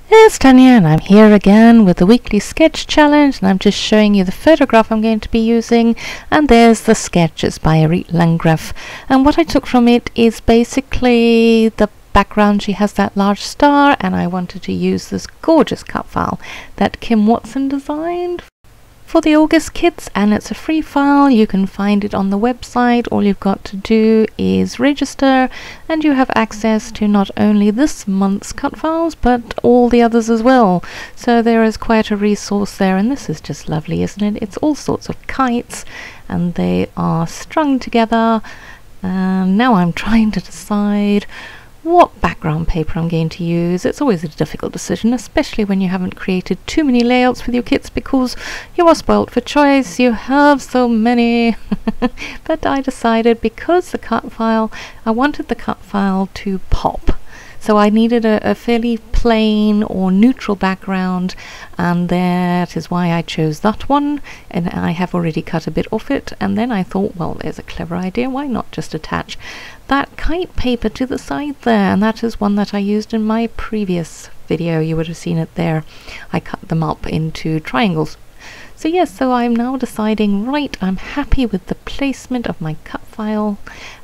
It's Tanya and I'm here again with the weekly sketch challenge, and I'm just showing you the photograph I'm going to be using, and there's the sketch. It's by Arit Landgraf, and what I took from it is basically the background. She has that large star, and I wanted to use this gorgeous cut file that Kim Watson designed for the August Kits, and it's a free file. You can find it on the website. All you've got to do is register and you have access to not only this month's cut files but all the others as well. So there is quite a resource there, and this is just lovely, isn't it? It's all sorts of kites and they are strung together, and now I'm trying to decide what background paper I'm going to use. It's always a difficult decision, especially when you haven't created too many layouts with your kits, because you are spoilt for choice. You have so many. But I decided, because I wanted the cut file to pop. So I needed a fairly plain or neutral background, and that is why I chose that one, and I have already cut a bit off it. And then I thought, well, there's a clever idea, why not just attach that kite paper to the side there, and that is one that I used in my previous video. You would have seen it there. I cut them up into triangles. So yes, so I'm now deciding, right, I'm happy with the placement of my cut file,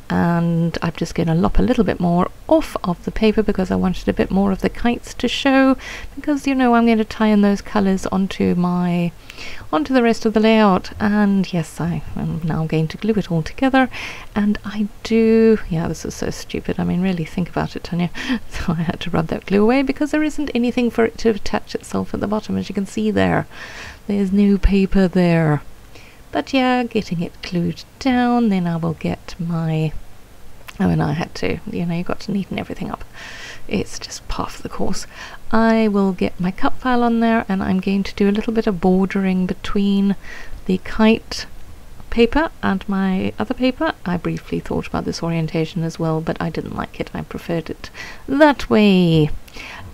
and I'm just going to lop a little bit more off of the paper because I wanted a bit more of the kites to show, because you know I'm going to tie in those colours onto the rest of the layout. And yes, I am now going to glue it all together, and yeah, this is so stupid. I mean, really think about it, Tanya. So I had to rub that glue away because there isn't anything for it to attach itself at the bottom, as you can see there. There's no paper there. But yeah, getting it glued down, then I will get my... Oh, and I had to, you know, you've got to neaten everything up. It's just part of the course. I will get my cut file on there, and I'm going to do a little bit of bordering between the kite paper and my other paper. I briefly thought about this orientation as well, but I didn't like it. I preferred it that way.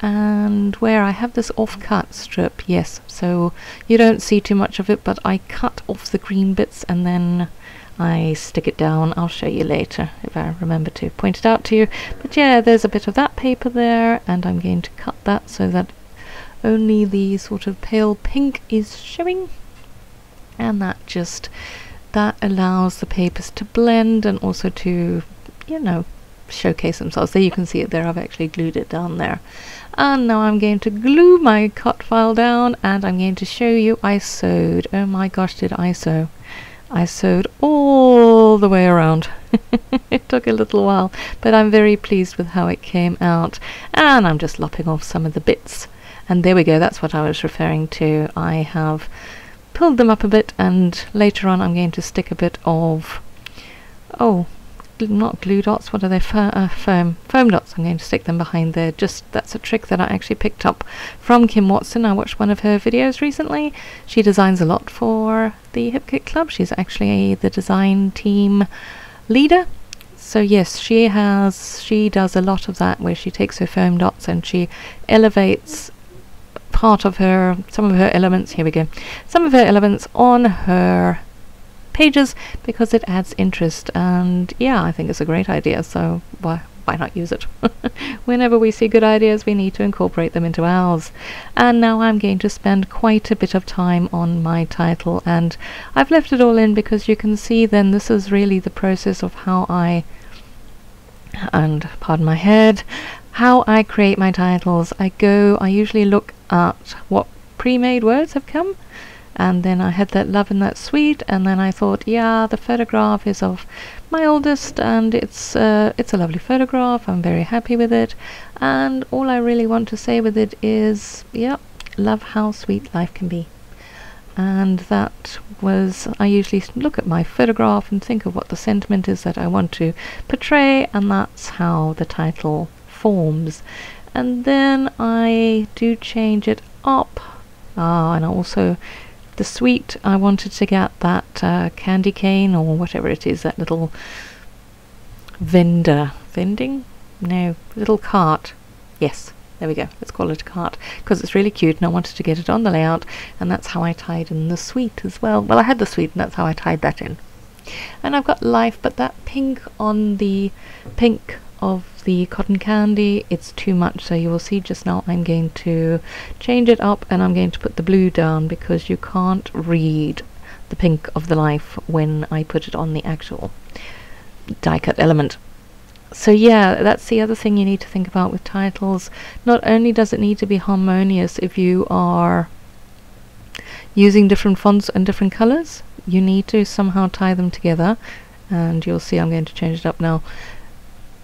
And where I have this off-cut strip, yes, so you don't see too much of it, but I cut off the green bits and then I stick it down. I'll show you later if I remember to point it out to you. But yeah, there's a bit of that paper there, and I'm going to cut that so that only the sort of pale pink is showing, and that allows the papers to blend and also to, you know, showcase themselves. There you can see it there. I've actually glued it down there. And now I'm going to glue my cut file down, and I'm going to show you I sewed. Oh my gosh, did I sew? I sewed all the way around. It took a little while, but I'm very pleased with how it came out. And I'm just lopping off some of the bits. And there we go, that's what I was referring to. I have pulled them up a bit, and later on I'm going to stick a bit of, oh, not glue dots, what are they, foam dots. I'm going to stick them behind there. That's a trick that I actually picked up from Kim Watson. I watched one of her videos recently. She designs a lot for the Hip Kit Club. She's actually the design team leader. So yes, she does a lot of that, where she takes her foam dots and she elevates some of her elements on her pages, because it adds interest. And yeah, I think it's a great idea, so why not use it? Whenever we see good ideas, we need to incorporate them into ours. And now I'm going to spend quite a bit of time on my title, and I've left it all in because you can see then this is really the process of how I, and pardon my head, how I create my titles. I usually look at what pre-made words have come, and then I had that love and that sweet, and then I thought, yeah, the photograph is of my oldest, and it's a lovely photograph. I'm very happy with it, and all I really want to say with it is, yeah, love how sweet life can be. And that was, I usually look at my photograph and think of what the sentiment is that I want to portray, and that's how the title forms. And then I do change it up, and also the sweet, I wanted to get that candy cane, or whatever it is, that little little cart. Yes, there we go, let's call it a cart, because it's really cute, and I wanted to get it on the layout, and that's how I tied in the sweet as well. Well, I had the sweet, and that's how I tied that in. And I've got life, but that pink on the pink of of the cotton candy, it's too much. So you will see just now I'm going to change it up, and I'm going to put the blue down because you can't read the pink of the life when I put it on the actual die cut element. So yeah, that's the other thing you need to think about with titles. Not only does it need to be harmonious if you are using different fonts and different colors, you need to somehow tie them together. And you'll see I'm going to change it up now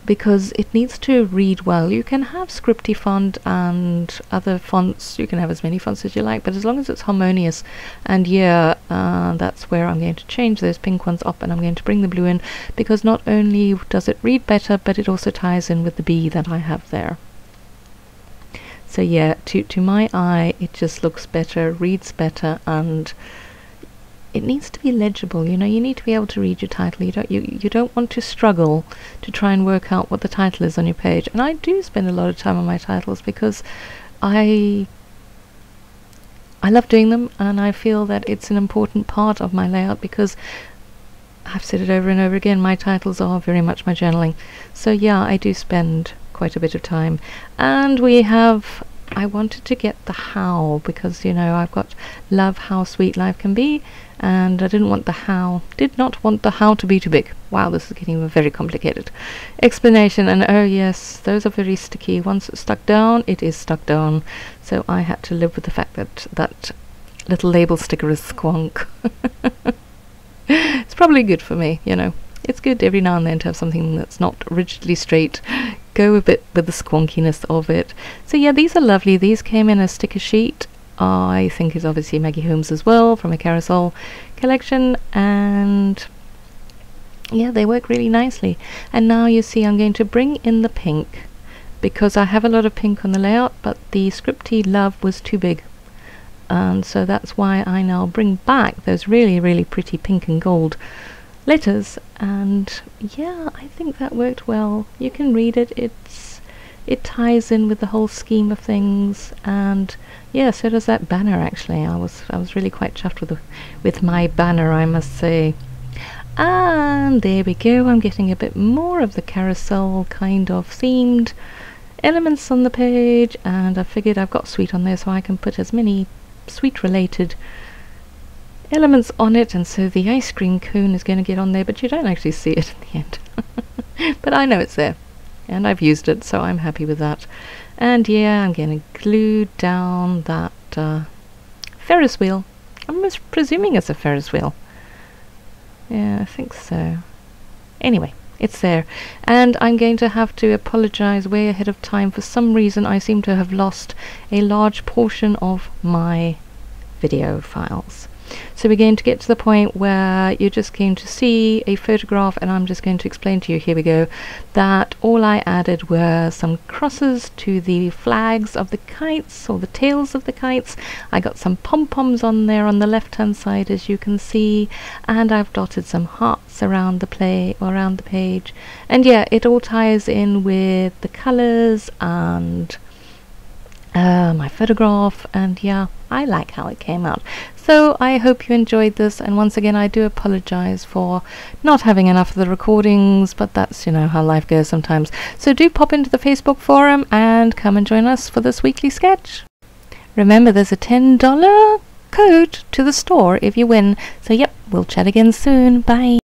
because it needs to read well. You can have scripty font and other fonts, you can have as many fonts as you like, but as long as it's harmonious. And yeah, that's where I'm going to change those pink ones up, and I'm going to bring the blue in because not only does it read better, but it also ties in with the B that I have there. So yeah, to my eye it just looks better, reads better, and it needs to be legible. You know, you need to be able to read your title. You don't want to struggle to try and work out what the title is on your page. And I do spend a lot of time on my titles because I love doing them, and I feel that it's an important part of my layout because I've said it over and over again, my titles are very much my journaling. So yeah, I do spend quite a bit of time. And I wanted to get the how because, you know, I've got love how sweet life can be, and I did not want the how to be too big. Wow, this is getting a very complicated explanation. And oh yes, those are very sticky. Once it's stuck down, it is stuck down. So I had to live with the fact that that little label sticker is squonk. It's probably good for me, you know. It's good every now and then to have something that's not rigidly straight. Go a bit with the squonkiness of it. So yeah, these are lovely. These came in a sticker sheet. I think is obviously Maggie Holmes as well, from a Carousel collection, and yeah, they work really nicely. And now you see I'm going to bring in the pink because I have a lot of pink on the layout, but the scripty love was too big, and so that's why I now bring back those really, really pretty pink and gold letters. And yeah, I think that worked well. You can read it. It ties in with the whole scheme of things, and yeah, so does that banner. Actually, I was really quite chuffed with my banner, I must say. And there we go. I'm getting a bit more of the carousel kind of themed elements on the page, and I figured I've got sweet on there, so I can put as many sweet related elements on it. And so the ice cream cone is going to get on there, but you don't actually see it in the end. But I know it's there, and I've used it, so I'm happy with that. And yeah, I'm going to glue down that Ferris wheel. I'm presuming it's a Ferris wheel. Yeah, I think so. Anyway, it's there. And I'm going to have to apologize way ahead of time. For some reason, I seem to have lost a large portion of my video files. So we're going to get to the point where you're just going to see a photograph, and I'm just going to explain to you, here we go, that all I added were some crosses to the flags of the kites, or the tails of the kites. I got some pom-poms on there on the left hand side, as you can see, and I've dotted some hearts around the page. And yeah, it all ties in with the colors and my photograph, and yeah, I like how it came out. So I hope you enjoyed this, and once again I do apologize for not having enough of the recordings, but that's, you know, how life goes sometimes. So do pop into the Facebook forum and come and join us for this weekly sketch. Remember, there's a $10 code to the store if you win. So yep, we'll chat again soon. Bye.